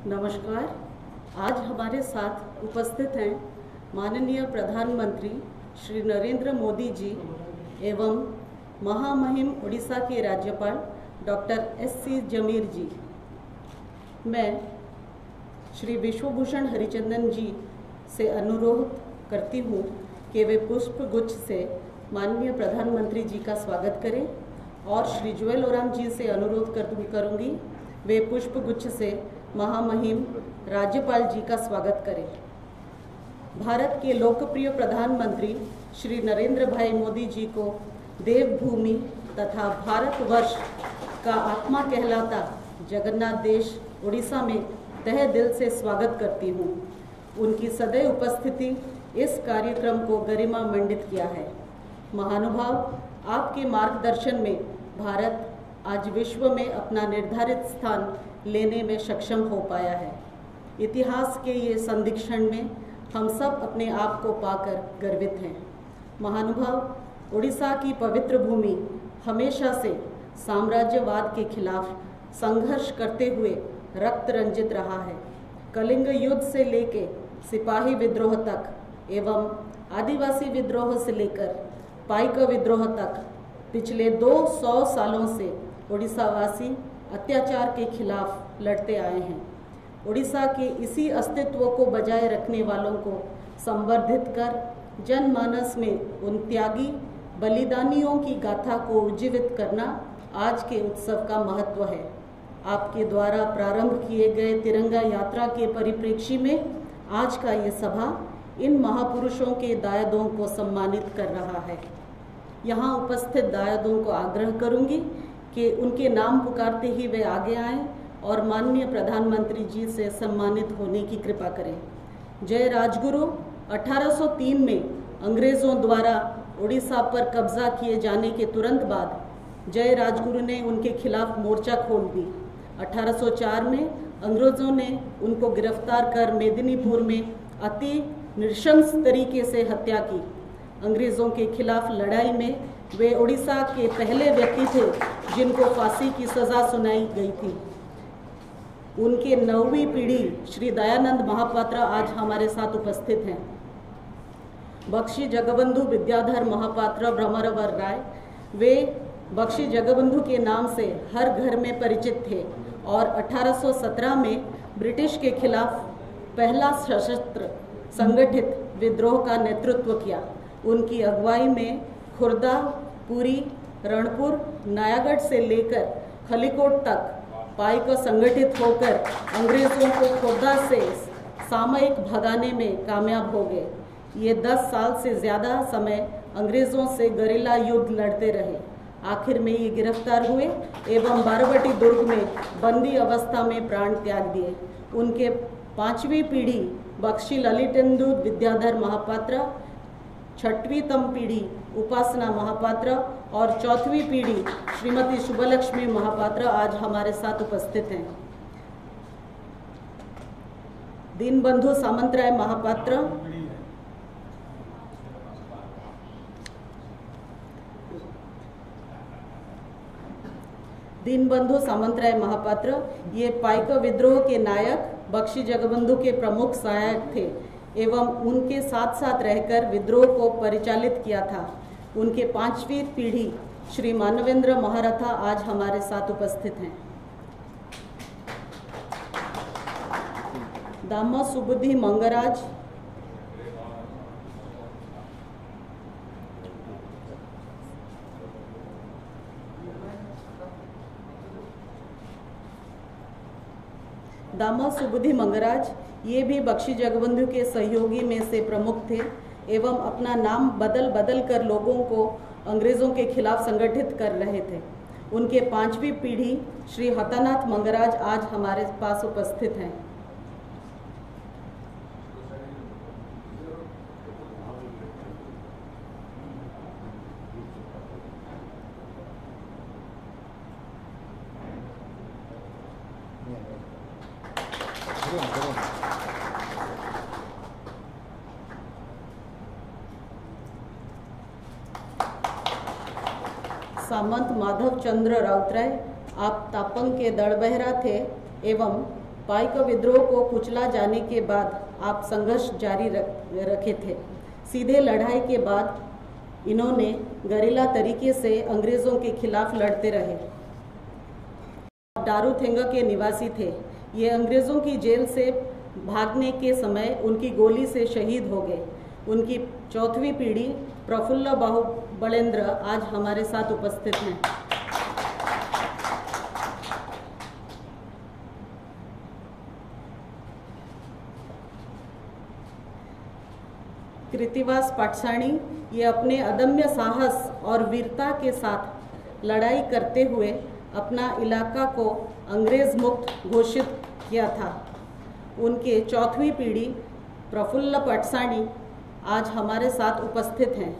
नमस्कार। आज हमारे साथ उपस्थित हैं माननीय प्रधानमंत्री श्री नरेंद्र मोदी जी एवं महामहिम उड़ीसा के राज्यपाल डॉक्टर S.C. जमीर जी। मैं श्री विश्वभूषण हरिचंदन जी से अनुरोध करती हूँ कि वे पुष्प गुच्छ से माननीय प्रधानमंत्री जी का स्वागत करें और श्री जुएल ओराम जी से अनुरोध करूँगी वे पुष्प गुच्छ से महामहिम राज्यपाल जी का स्वागत करें। भारत के लोकप्रिय प्रधानमंत्री श्री नरेंद्र भाई मोदी जी को देवभूमि तथा भारतवर्ष का आत्मा कहलाता जगन्नाथ देश उड़ीसा में तहे दिल से स्वागत करती हूँ। उनकी सदैव उपस्थिति इस कार्यक्रम को गरिमा मंडित किया है। महानुभाव, आपके मार्गदर्शन में भारत आज विश्व में अपना निर्धारित स्थान लेने में सक्षम हो पाया है। इतिहास के ये संदिक्षण में हम सब अपने आप को पाकर गर्वित हैं। महानुभाव, उड़ीसा की पवित्र भूमि हमेशा से साम्राज्यवाद के खिलाफ संघर्ष करते हुए रक्त रंजित रहा है। कलिंग युद्ध से लेकर सिपाही विद्रोह तक एवं आदिवासी विद्रोह से लेकर पाइक विद्रोह तक पिछले 200 सालों से उड़ीसावासी अत्याचार के खिलाफ लड़ते आए हैं। उड़ीसा के इसी अस्तित्व को बजाय रखने वालों को संवर्धित कर जनमानस में उन त्यागी बलिदानियों की गाथा को उज्जीवित करना आज के उत्सव का महत्व है। आपके द्वारा प्रारंभ किए गए तिरंगा यात्रा के परिप्रेक्ष्य में आज का ये सभा इन महापुरुषों के दायादों को सम्मानित कर रहा है। यहाँ उपस्थित दायादों को आग्रह करूँगी कि उनके नाम पुकारते ही वे आगे आएं और माननीय प्रधानमंत्री जी से सम्मानित होने की कृपा करें। जय राजगुरु। 1803 में अंग्रेज़ों द्वारा उड़ीसा पर कब्जा किए जाने के तुरंत बाद जय राजगुरु ने उनके खिलाफ मोर्चा खोल दी। 1804 में अंग्रेज़ों ने उनको गिरफ्तार कर मेदिनीपुर में अति नृशंस तरीके से हत्या की। अंग्रेज़ों के खिलाफ लड़ाई में वे उड़ीसा के पहले व्यक्ति थे जिनको फांसी की सज़ा सुनाई गई थी। उनके 9वीं पीढ़ी श्री दयानंद महापात्र आज हमारे साथ उपस्थित हैं। बख्शी जगबंधु विद्याधर महापात्र भ्रमरवर राय, वे बख्शी जगबंधु के नाम से हर घर में परिचित थे और 1817 में ब्रिटिश के खिलाफ पहला सशस्त्र संगठित विद्रोह का नेतृत्व किया। उनकी अगुवाई में खुर्दा, पुरी, रणपुर, नयागढ़ से लेकर खलीकोट तक पाइक संगठित होकर अंग्रेज़ों को खुर्दा से सामयिक भगाने में कामयाब हो गए। ये 10 साल से ज़्यादा समय अंग्रेज़ों से गरिल्ला युद्ध लड़ते रहे। आखिर में ये गिरफ्तार हुए एवं बारबटी दुर्ग में बंदी अवस्था में प्राण त्याग दिए। उनके 5वीं पीढ़ी बख्शी ललितेंदु विद्याधर महापात्र, 6वीं तम पीढ़ी उपासना महापात्र और 4वीं पीढ़ी श्रीमती शुभलक्ष्मी महापात्र आज हमारे साथ उपस्थित हैं। दीनबंधु सामंतराय महापात्र, दीनबंधु सामंतराय महापात्र ये पाइक विद्रोह के नायक बख्शी जगबंधु के प्रमुख सहायक थे एवं उनके साथ साथ रहकर विद्रोह को परिचालित किया था। उनके 5वीं पीढ़ी श्री मानवेंद्र महारथा आज हमारे साथ उपस्थित हैं। दामा सुबुद्धि मंगराज, दामा सुबुद्धि मंगराज ये भी बख्शी जगबंधु के सहयोगी में से प्रमुख थे एवं अपना नाम बदल बदल कर लोगों को अंग्रेज़ों के खिलाफ संगठित कर रहे थे। उनके 5वीं पीढ़ी श्री हतानाथ मंगराज आज हमारे पास उपस्थित हैं। सामंत माधव चंद्र राउतराय, आप तापंग के दड़बहरा थे एवं पाइका विद्रोह को कुचला जाने के बाद आप संघर्ष जारी रखे थे। सीधे लड़ाई के बाद इन्होंने गरिल्ला तरीके से अंग्रेज़ों के खिलाफ लड़ते रहे। दारूथेंगा के निवासी थे। ये अंग्रेज़ों की जेल से भागने के समय उनकी गोली से शहीद हो गए। उनकी चौथी पीढ़ी प्रफुल्ल बाहुबलेंद्र आज हमारे साथ उपस्थित हैं। कृतिवास पाटसाणी ये अपने अदम्य साहस और वीरता के साथ लड़ाई करते हुए अपना इलाका को अंग्रेज मुक्त घोषित किया था। उनके चौथी पीढ़ी प्रफुल्ल पाटसाणी आज हमारे साथ उपस्थित हैं।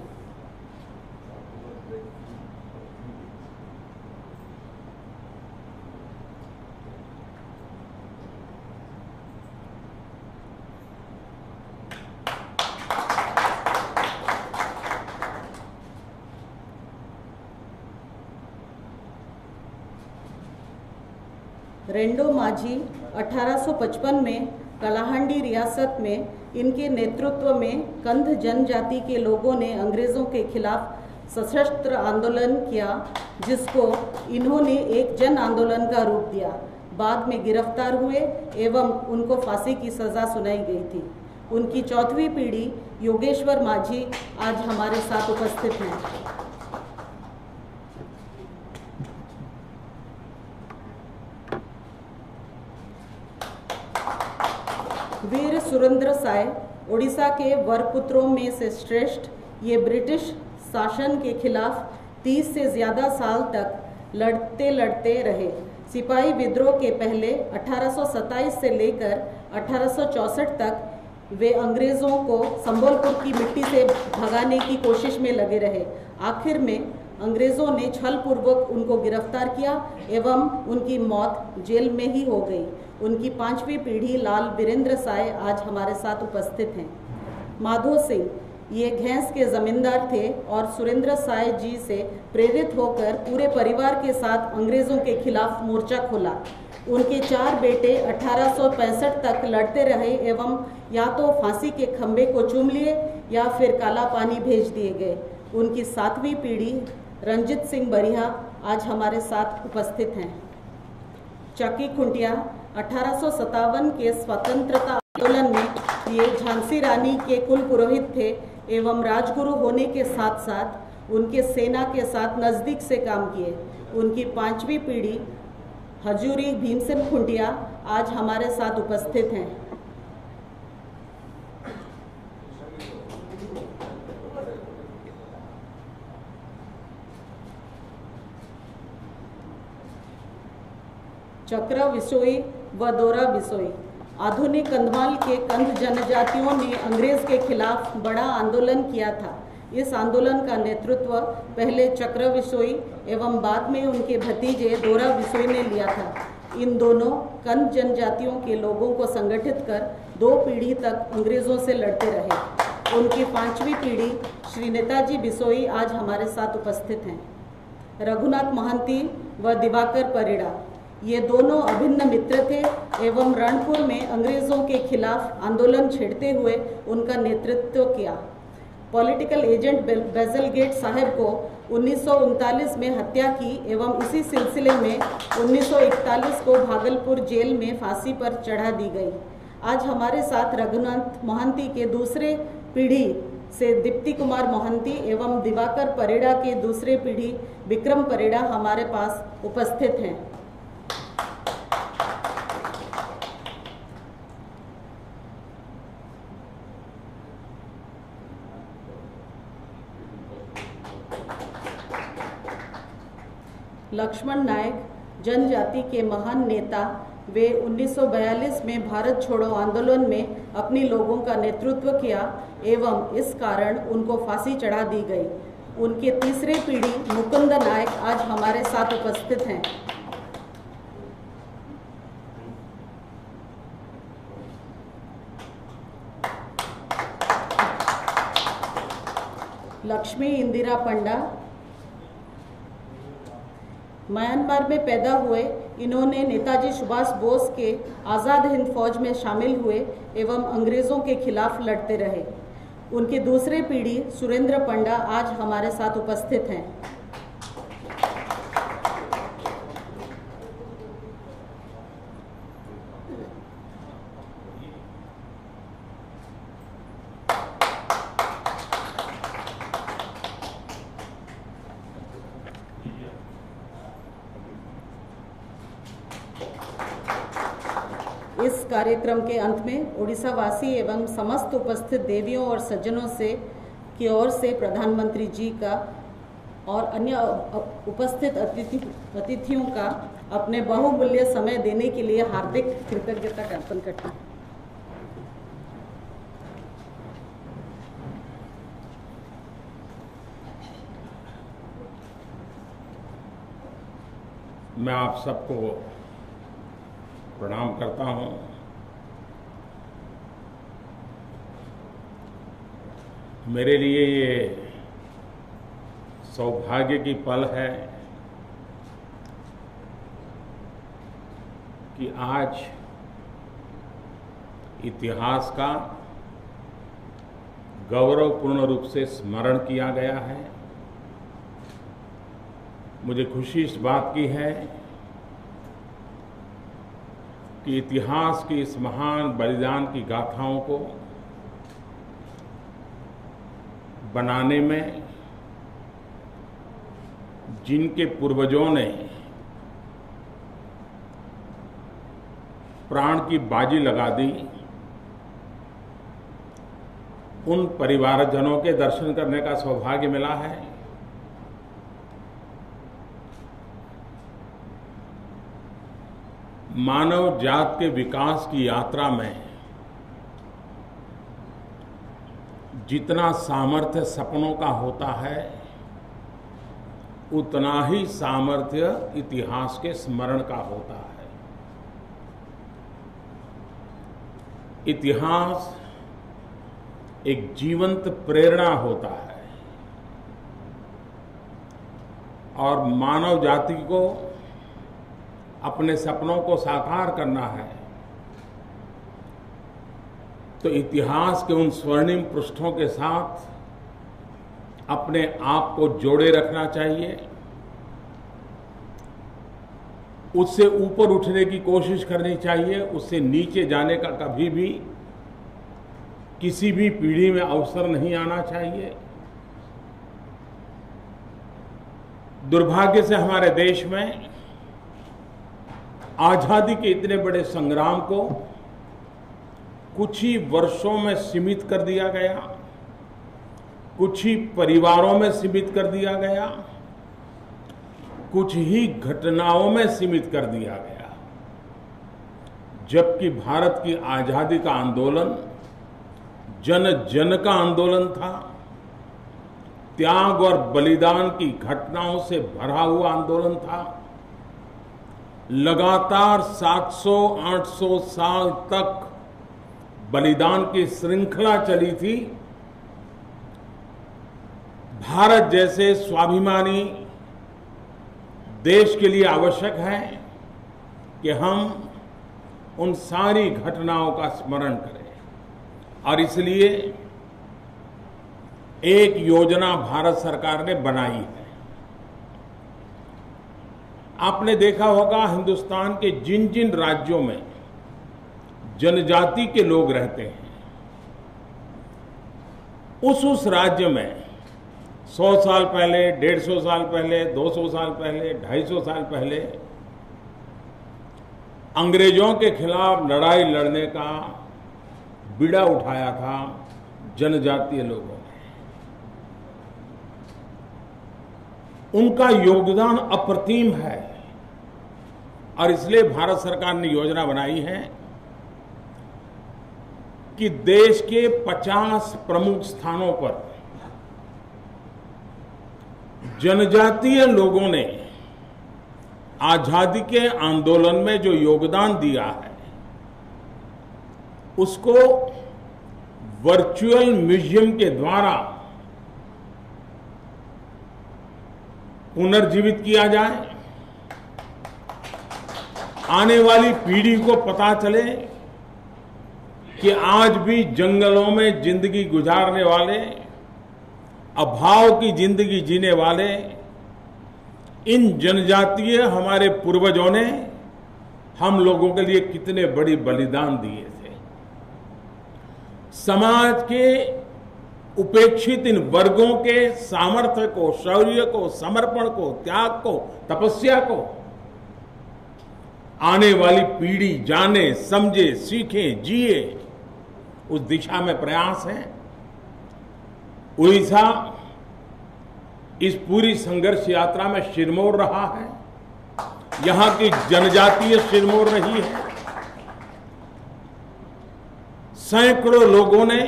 रेंडो माझी 1855 में कलाहंडी रियासत में इनके नेतृत्व में कंध जनजाति के लोगों ने अंग्रेज़ों के खिलाफ सशस्त्र आंदोलन किया, जिसको इन्होंने एक जन आंदोलन का रूप दिया। बाद में गिरफ्तार हुए एवं उनको फांसी की सज़ा सुनाई गई थी। उनकी चौथी पीढ़ी योगेश्वर माझी आज हमारे साथ उपस्थित हैं। वीर सुरेंद्र साय उड़ीसा के वरपुत्रों में से श्रेष्ठ। ये ब्रिटिश शासन के खिलाफ 30 से ज़्यादा साल तक लड़ते रहे। सिपाही विद्रोह के पहले 1827 से लेकर 1864 तक वे अंग्रेज़ों को संबलपुर की मिट्टी से भगाने की कोशिश में लगे रहे। आखिर में अंग्रेज़ों ने छलपूर्वक उनको गिरफ्तार किया एवं उनकी मौत जेल में ही हो गई। उनकी पांचवी पीढ़ी लाल वीरेंद्र साय आज हमारे साथ उपस्थित हैं। माधो सिंह ये घेंस के जमींदार थे और सुरेंद्र साय जी से प्रेरित होकर पूरे परिवार के साथ अंग्रेज़ों के खिलाफ मोर्चा खोला। उनके 4 बेटे 1865 तक लड़ते रहे एवं या तो फांसी के खंभे को चूम लिए या फिर काला पानी भेज दिए गए। उनकी 7वीं पीढ़ी रंजित सिंह बरिहा आज हमारे साथ उपस्थित हैं। चकी खुंटिया 1857 के स्वतंत्रता आंदोलन में ये झांसी रानी के कुल पुरोहित थे एवं राजगुरु होने के साथ साथ उनके सेना के साथ नज़दीक से काम किए। उनकी 5वीं पीढ़ी हजूरी भीमसेन खुंटिया आज हमारे साथ उपस्थित हैं। चक्र बिसोई व दोरा बिसोई आधुनिक कंधमाल के कंध जनजातियों ने अंग्रेज के खिलाफ बड़ा आंदोलन किया था। इस आंदोलन का नेतृत्व पहले चक्र बिसोई एवं बाद में उनके भतीजे दोरा बिसोई ने लिया था। इन दोनों कंध जनजातियों के लोगों को संगठित कर 2 पीढ़ी तक अंग्रेज़ों से लड़ते रहे। उनकी 5वीं पीढ़ी श्री नेताजी बिसोई आज हमारे साथ उपस्थित हैं। रघुनाथ महंती व दिवाकर परिड़ा ये दोनों अभिन्न मित्र थे एवं रणपुर में अंग्रेज़ों के खिलाफ आंदोलन छेड़ते हुए उनका नेतृत्व किया। पॉलिटिकल एजेंट बेजल गेट साहब को 1939 में हत्या की एवं इसी सिलसिले में 1941 को भागलपुर जेल में फांसी पर चढ़ा दी गई। आज हमारे साथ रघुनाथ मोहंती के दूसरे पीढ़ी से दीप्ति कुमार मोहंती एवं दिवाकर परिड़ा के दूसरे पीढ़ी विक्रम परिड़ा हमारे पास उपस्थित हैं। लक्ष्मण नायक जनजाति के महान नेता, वे 1942 में भारत छोड़ो आंदोलन में अपने लोगों का नेतृत्व किया एवं इस कारण उनको फांसी चढ़ा दी गई। उनके तीसरे पीढ़ी मुकुंद नायक आज हमारे साथ उपस्थित हैं। लक्ष्मी इंदिरा पंडा म्यांमार में पैदा हुए इन्होंने नेताजी सुभाष बोस के आज़ाद हिंद फौज में शामिल हुए एवं अंग्रेज़ों के खिलाफ लड़ते रहे। उनकी दूसरी पीढ़ी सुरेंद्र पंडा आज हमारे साथ उपस्थित हैं। इस कार्यक्रम के अंत में उड़ीसा वासी एवं समस्त उपस्थित देवियों और सज्जनों की ओर से प्रधानमंत्री जी का और अन्य उपस्थित अतिथियों का अपने बहुमूल्य समय देने के लिए हार्दिक कृतज्ञता ज्ञापन करता हूँ। मैं आप सबको प्रणाम करता हूं। मेरे लिए ये सौभाग्य की पल है कि आज इतिहास का गौरवपूर्ण रूप से स्मरण किया गया है। मुझे खुशी इस बात की है कि इतिहास की इस महान बलिदान की गाथाओं को बनाने में जिनके पूर्वजों ने प्राण की बाजी लगा दी, उन परिवारजनों के दर्शन करने का सौभाग्य मिला है। मानव जात के विकास की यात्रा में जितना सामर्थ्य सपनों का होता है, उतना ही सामर्थ्य इतिहास के स्मरण का होता है। इतिहास एक जीवंत प्रेरणा होता है और मानव जाति को अपने सपनों को साकार करना है तो इतिहास के उन स्वर्णिम पृष्ठों के साथ अपने आप को जोड़े रखना चाहिए, उससे ऊपर उठने की कोशिश करनी चाहिए, उससे नीचे जाने का कभी भी किसी भी पीढ़ी में अवसर नहीं आना चाहिए। दुर्भाग्य से हमारे देश में आजादी के इतने बड़े संग्राम को कुछ ही वर्षों में सीमित कर दिया गया, कुछ ही परिवारों में सीमित कर दिया गया, कुछ ही घटनाओं में सीमित कर दिया गया। जबकि भारत की आजादी का आंदोलन जन जन का आंदोलन था, त्याग और बलिदान की घटनाओं से भरा हुआ आंदोलन था। लगातार 700-800 साल तक बलिदान की श्रृंखला चली थी। भारत जैसे स्वाभिमानी देश के लिए आवश्यक है कि हम उन सारी घटनाओं का स्मरण करें और इसलिए एक योजना भारत सरकार ने बनाई है। आपने देखा होगा हिंदुस्तान के जिन जिन राज्यों में जनजाति के लोग रहते हैं, उस राज्य में 100 साल पहले, 150 साल पहले, 200 साल पहले, 250 साल पहले अंग्रेजों के खिलाफ लड़ाई लड़ने का बीड़ा उठाया था जनजातीय लोगों ने। उनका योगदान अप्रतिम है और इसलिए भारत सरकार ने योजना बनाई है कि देश के 50 प्रमुख स्थानों पर जनजातीय लोगों ने आजादी के आंदोलन में जो योगदान दिया है उसको वर्चुअल म्यूजियम के द्वारा पुनर्जीवित किया जाए आने वाली पीढ़ी को पता चले कि आज भी जंगलों में जिंदगी गुजारने वाले, अभाव की जिंदगी जीने वाले इन जनजातीय हमारे पूर्वजों ने हम लोगों के लिए कितने बड़ी बलिदान दिए थे। समाज के उपेक्षित इन वर्गों के सामर्थ्य को, शौर्य को, समर्पण को, त्याग को, तपस्या को आने वाली पीढ़ी जाने, समझे, सीखे, जिए, उस दिशा में प्रयास है। उड़ीसा इस पूरी संघर्ष यात्रा में सिरमौर रहा है, यहां की जनजातीय सिरमौर रही है। सैकड़ों लोगों ने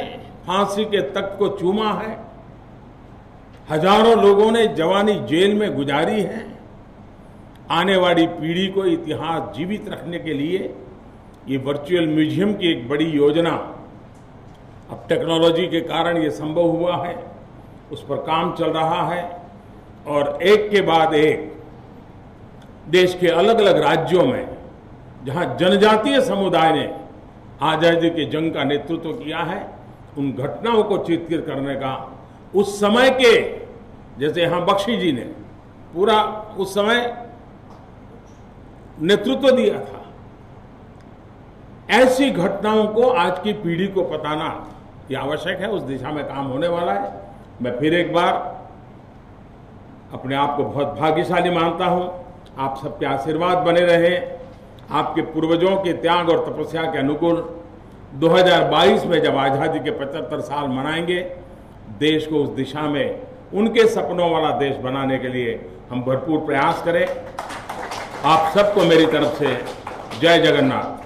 फांसी के तख्त को चूमा है, हजारों लोगों ने जवानी जेल में गुजारी है। आने वाली पीढ़ी को इतिहास जीवित रखने के लिए ये वर्चुअल म्यूजियम की एक बड़ी योजना, अब टेक्नोलॉजी के कारण ये संभव हुआ है, उस पर काम चल रहा है और एक के बाद एक देश के अलग अलग राज्यों में जहां जनजातीय समुदाय ने आजादी के जंग का नेतृत्व किया है, उन घटनाओं को चित्रित करने का उस समय के, जैसे यहां बख्शी जी ने पूरा उस समय नेतृत्व दिया था, ऐसी घटनाओं को आज की पीढ़ी को बताना ये आवश्यक है। उस दिशा में काम होने वाला है। मैं फिर एक बार अपने आप को बहुत भाग्यशाली मानता हूं। आप सबके आशीर्वाद बने रहे। आपके पूर्वजों के त्याग और तपस्या के अनुकूल 2022 में जब आजादी के 75 साल मनाएंगे, देश को उस दिशा में उनके सपनों वाला देश बनाने के लिए हम भरपूर प्रयास करें। आप सबको मेरी तरफ से जय जगन्नाथ।